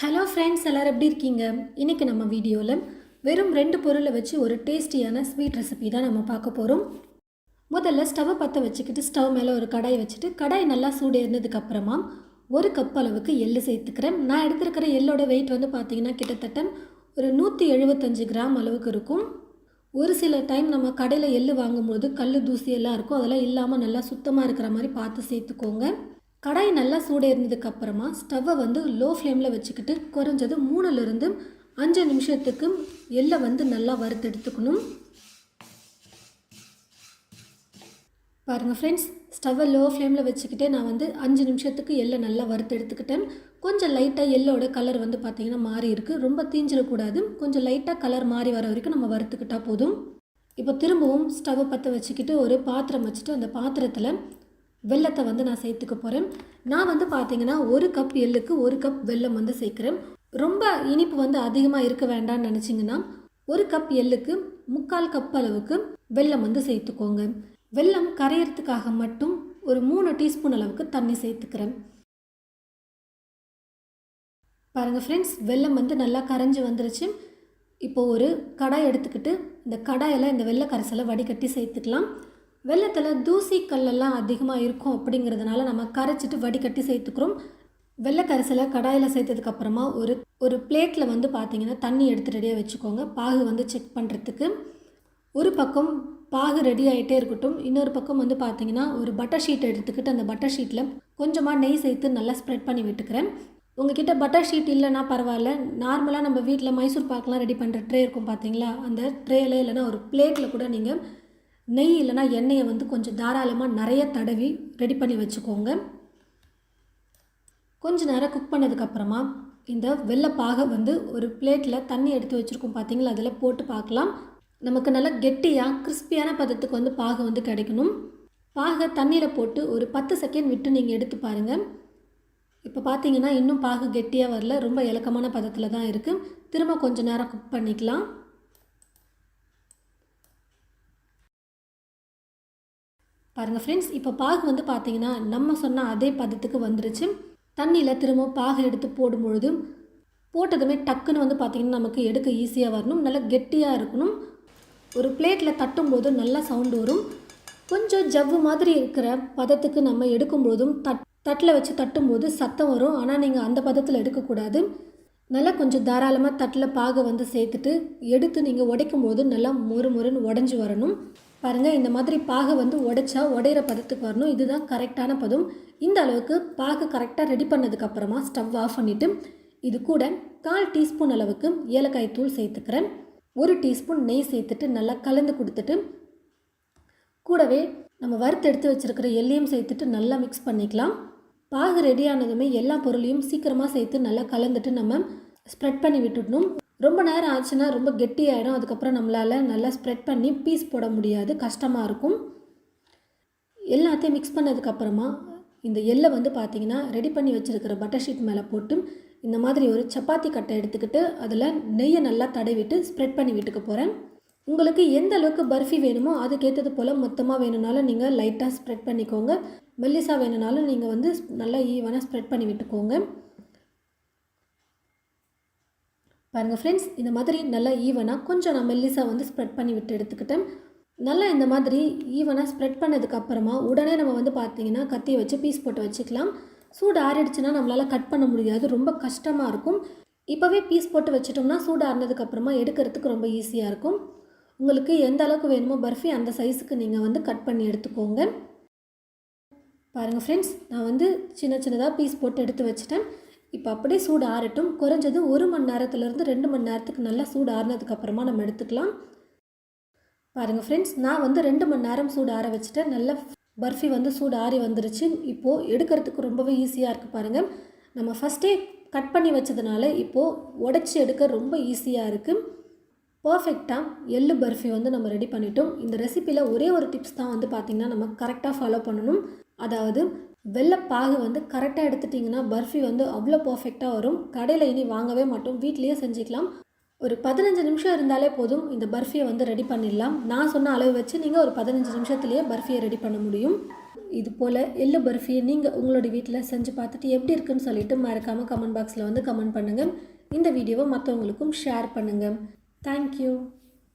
Hello friends, எல்லோரும் எப்படி இருக்கீங்க? இன்றைக்கி நம்ம வீடியோவில் வெறும் 2 பொருளை வச்சு ஒரு டேஸ்டியான ஸ்வீட் ரெசிபி தான் நம்ம பார்க்க போகிறோம். முதல்ல ஸ்டவ்வை பற்ற வச்சுக்கிட்டு ஸ்டவ் மேலே ஒரு கடாய் வச்சுட்டு கடாய் நல்லா சூடேறினதுக்கப்புறமா 1 கப் அளவுக்கு எள்ளு சேர்த்துக்கிறேன். நான் எடுத்துருக்கிற எள்ளோட வெயிட் வந்து பார்த்திங்கன்னா கிட்டத்தட்ட ஒரு 175 கிராம் அளவுக்கு இருக்கும். ஒரு சில டைம் நம்ம கடையில் எள்ளு வாங்கும்போது கல் தூசி எல்லாம் இருக்கும், அதெல்லாம் இல்லாமல் நல்லா சுத்தமாக இருக்கிற மாதிரி பார்த்து சேர்த்துக்கோங்க. கடாய் நல்லா சூடேறினதுக்கப்புறமா ஸ்டவ்வை வந்து லோ ஃப்ளேமில் வச்சுக்கிட்டு குறைஞ்சது 3லிருந்து 5 நிமிஷத்துக்கு எள்ளை வந்து நல்லா வறுத்தெடுத்துக்கணும். பாருங்கள் ஃப்ரெண்ட்ஸ், ஸ்டவ்வை லோ ஃப்ளேமில் வச்சுக்கிட்டே நான் வந்து 5 நிமிஷத்துக்கு எள்ளை நல்லா வறுத்தெடுத்துக்கிட்டேன். கொஞ்சம் லைட்டாக எள்ளோட கலர் வந்து பார்த்திங்கன்னா மாறி இருக்குது. ரொம்ப தீஞ்சிடக்கூடாது, கொஞ்சம் லைட்டாக கலர் மாறி வர வரைக்கும் நம்ம வறுத்துக்கிட்டால் போதும். இப்போ திரும்பவும் ஸ்டவ்வை பற்ற வச்சுக்கிட்டு ஒரு பாத்திரம் வச்சுட்டு அந்த பாத்திரத்தில் வெல்லத்தை வந்து நான் சேர்த்துக்க போகிறேன். நான் வந்து பார்த்திங்கன்னா 1 கப் எள்ளுக்கு 1 கப் வெல்லம் வந்து சேர்க்குறேன். ரொம்ப இனிப்பு வந்து அதிகமாக இருக்க வேண்டாம்னு நினச்சிங்கன்னா 1 கப் எள்ளுக்கு 3/4 கப் அளவுக்கு வெல்லம் வந்து சேர்த்துக்கோங்க. வெல்லம் கரையிறதுக்காக மட்டும் ஒரு 3 டீஸ்பூன் அளவுக்கு தண்ணி சேர்த்துக்கிறேன். பாருங்கள் ஃப்ரெண்ட்ஸ், வெல்லம் வந்து நல்லா கரைஞ்சி வந்துருச்சு. இப்போது ஒரு கடாய் எடுத்துக்கிட்டு இந்த கடாயில் இந்த வெள்ளை கரைசலை வடிகட்டி சேர்த்துக்கலாம். வெள்ளத்தில் தூசி கல்லெல்லாம் அதிகமாக இருக்கும் அப்படிங்கிறதுனால நம்ம கரைச்சிட்டு வடிகட்டி சேர்த்துக்கிறோம். வெள்ளை கரைசலை கடாயில் சேர்த்ததுக்கப்புறமா ஒரு பிளேட்டில் வந்து பார்த்திங்கன்னா தண்ணி எடுத்து ரெடியாக வச்சுக்கோங்க. பாகு வந்து செக் பண்ணுறதுக்கு ஒரு பக்கம் பாகு ரெடி ஆகிட்டே இருக்கட்டும். இன்னொரு பக்கம் வந்து பார்த்திங்கன்னா ஒரு பட்டர் ஷீட் எடுத்துக்கிட்டு அந்த பட்டர் ஷீட்டில் கொஞ்சமாக நெய் சேர்த்து நல்லா ஸ்ப்ரெட் பண்ணி விட்டுக்கிறேன். உங்ககிட்ட பட்டர் ஷீட் இல்லைன்னா பரவாயில்ல, நார்மலாக நம்ம வீட்டில் மைசூர் பாக்கெலாம் ரெடி பண்ணுற ட்ரே இருக்கும் பார்த்தீங்களா, அந்த ட்ரேயில் இல்லைனா ஒரு பிளேட்டில் கூட நீங்கள் நெய் இல்லைனா எண்ணெயை வந்து கொஞ்சம் தாராளமாக நிறைய தடவி ரெடி பண்ணி வச்சுக்கோங்க. கொஞ்சம் நேரம் குக் பண்ணதுக்கப்புறமா இந்த வெள்ளைப்பாகை வந்து ஒரு பிளேட்டில் தண்ணி எடுத்து வச்சுருக்கோம் பார்த்தீங்களா, அதில் போட்டு பார்க்கலாம். நமக்கு நல்லா கெட்டியாக கிறிஸ்பியான பதத்துக்கு வந்து பாகை வந்து கிடைக்கணும். பாகை தண்ணியில் போட்டு ஒரு 10 செகண்ட் விட்டு நீங்கள் எடுத்து பாருங்கள். இப்போ பார்த்தீங்கன்னா இன்னும் பாகு கெட்டியாக வரல, ரொம்ப இலக்கமான பதத்தில் தான் இருக்குது. திரும்ப கொஞ்சம் நேரம் குக் பண்ணிக்கலாம். பாருங்கள் ஃப்ரெண்ட்ஸ், இப்போ பாகு வந்து பார்த்திங்கன்னா நம்ம சொன்ன அதே பதத்துக்கு வந்துருச்சு. தண்ணியில் திரும்ப பாகு எடுத்து போடும்பொழுது போட்டதுமே டக்குன்னு வந்து பார்த்திங்கன்னா நமக்கு எடுக்க ஈஸியாக வரணும், நல்லா கெட்டியாக இருக்கணும். ஒரு பிளேட்டில் தட்டும்போது நல்லா சவுண்டு வரும். கொஞ்சம் ஜவ்வு மாதிரி இருக்கிற பதத்துக்கு நம்ம எடுக்கும்போதும் தட்டில் வச்சு தட்டும்போது சத்தம் வரும். ஆனால் நீங்கள் அந்த பதத்தில் எடுக்கக்கூடாது. நல்லா கொஞ்சம் தாராளமாக தட்டில் பாகை வந்து சேர்த்துட்டு எடுத்து நீங்கள் உடைக்கும்போது நல்லா மொறுன்னு உடஞ்சி வரணும். பாருங்கள், இந்த மாதிரி பாகை வந்து உடைச்சா உடையிற பதத்துக்கு வரணும். இதுதான் கரெக்டான பதம். இந்த அளவுக்கு பாகு கரெக்டாக ரெடி பண்ணதுக்கப்புறமா ஸ்டவ் ஆஃப் பண்ணிவிட்டு இது கூட 1/4 டீஸ்பூன் அளவுக்கு ஏலக்காய் தூள் சேர்த்துக்கிறேன். 1 டீஸ்பூன் நெய் சேர்த்துட்டு நல்லா கலந்து கொடுத்துட்டு கூடவே நம்ம வறுத்து எடுத்து வச்சுருக்கிற எள்ளையும் சேர்த்துட்டு நல்லா மிக்ஸ் பண்ணிக்கலாம். பாகு ரெடியானதுமே எல்லா பொருளையும் சீக்கிரமாக சேர்த்து நல்லா கலந்துட்டு நம்ம ஸ்ப்ரெட் பண்ணி விட்டுடணும். ரொம்ப நேரம் ஆச்சுன்னா ரொம்ப கெட்டியாகிடும். அதுக்கப்புறம் நம்மளால் நல்லா ஸ்ப்ரெட் பண்ணி பீஸ் போட முடியாது, கஷ்டமாக இருக்கும். எல்லாத்தையும் மிக்ஸ் பண்ணதுக்கப்புறமா இந்த எள்ளை வந்து பார்த்திங்கன்னா ரெடி பண்ணி வச்சுருக்கிற பட்டர் ஷீட் மேலே போட்டு இந்த மாதிரி ஒரு சப்பாத்தி கட்டை எடுத்துக்கிட்டு அதில் நெய்யை நல்லா தடவிட்டு ஸ்ப்ரெட் பண்ணி விட்டுக்க போகிறேன். உங்களுக்கு எந்த அளவுக்கு பர்ஃபி வேணுமோ அதுக்கேற்றது போல் மொத்தமாக வேணும்னாலும் நீங்கள் லைட்டாக ஸ்ப்ரெட் பண்ணிக்கோங்க. மெல்லிஸாக வேணும்னாலும் நீங்கள் வந்து நல்லா ஈவனாக ஸ்ப்ரெட் பண்ணி விட்டுக்கோங்க. பாருங்கள் ஃப்ரெண்ட்ஸ், இந்த மாதிரி நல்லா ஈவனாக கொஞ்சம் நான் மெல்லிஸாக வந்து ஸ்ப்ரெட் பண்ணி விட்டு எடுத்துக்கிட்டேன். நல்லா இந்த மாதிரி ஈவனாக ஸ்ப்ரெட் பண்ணதுக்கப்புறமா உடனே நம்ம வந்து பார்த்திங்கன்னா கத்தியை வச்சு பீஸ் போட்டு வச்சுக்கலாம். சூடு ஆறிடுச்சுன்னா நம்மளால் கட் பண்ண முடியாது, ரொம்ப கஷ்டமாக இருக்கும். இப்போவே பீஸ் போட்டு வச்சிட்டோம்னா சூடு ஆறினதுக்கப்புறமா எடுக்கிறதுக்கு ரொம்ப ஈஸியாக இருக்கும். உங்களுக்கு எந்த அளவுக்கு வேணுமோ பர்ஃபி அந்த சைஸுக்கு நீங்கள் வந்து கட் பண்ணி எடுத்துக்கோங்க. பாருங்கள் ஃப்ரெண்ட்ஸ், நான் வந்து சின்னதாக பீஸ் போட்டு எடுத்து வச்சுட்டேன். இப்போ அப்படியே சூடு ஆறட்டும். குறைஞ்சது 1 மணி நேரத்துலேருந்து 2 மணி நேரத்துக்கு நல்லா சூடு ஆறினதுக்கப்புறமா நம்ம எடுத்துக்கலாம். பாருங்கள் ஃப்ரெண்ட்ஸ், நான் வந்து 2 மணி நேரம் சூடு ஆற வச்சுட்டேன். நல்லா பர்ஃபி வந்து சூடு ஆறி வந்துருச்சு. இப்போது எடுக்கிறதுக்கு ரொம்பவே ஈஸியாக இருக்குது. பாருங்கள், நம்ம ஃபஸ்ட்டே கட் பண்ணி வச்சதுனால இப்போது உடச்சி எடுக்க ரொம்ப ஈஸியாக இருக்குது. பர்ஃபெக்டாக எள்ளு பர்ஃபி வந்து நம்ம ரெடி பண்ணிட்டோம். இந்த ரெசிப்பியில் ஒரே ஒரு டிப்ஸ் தான் வந்து பார்த்திங்கன்னா நம்ம கரெக்டாக ஃபாலோ பண்ணணும். அதாவது வெள்ளைப்பாகு வந்து கரெக்டாக எடுத்துட்டிங்கன்னா பர்ஃபி வந்து அவ்வளோ பர்ஃபெக்டாக வரும். கடையில் இனி வாங்கவே மாட்டோம், வீட்லேயே செஞ்சுக்கலாம். ஒரு 15 நிமிஷம் இருந்தாலே போதும் இந்த பர்ஃபியை வந்து ரெடி பண்ணிடலாம். நான் சொன்ன அளவு வச்சு நீங்கள் ஒரு 15 நிமிஷத்துலேயே பர்ஃபியை ரெடி பண்ண முடியும். இது போல் எள்ளு பர்ஃபியை நீங்கள் உங்களோட வீட்டில் செஞ்சு பார்த்துட்டு எப்படி இருக்குன்னு சொல்லிட்டு மறக்காமல் கமெண்ட் பாக்ஸில் வந்து கமெண்ட் பண்ணுங்கள். இந்த வீடியோவை மற்றவங்களுக்கும் ஷேர் பண்ணுங்கள். தேங்க்யூ.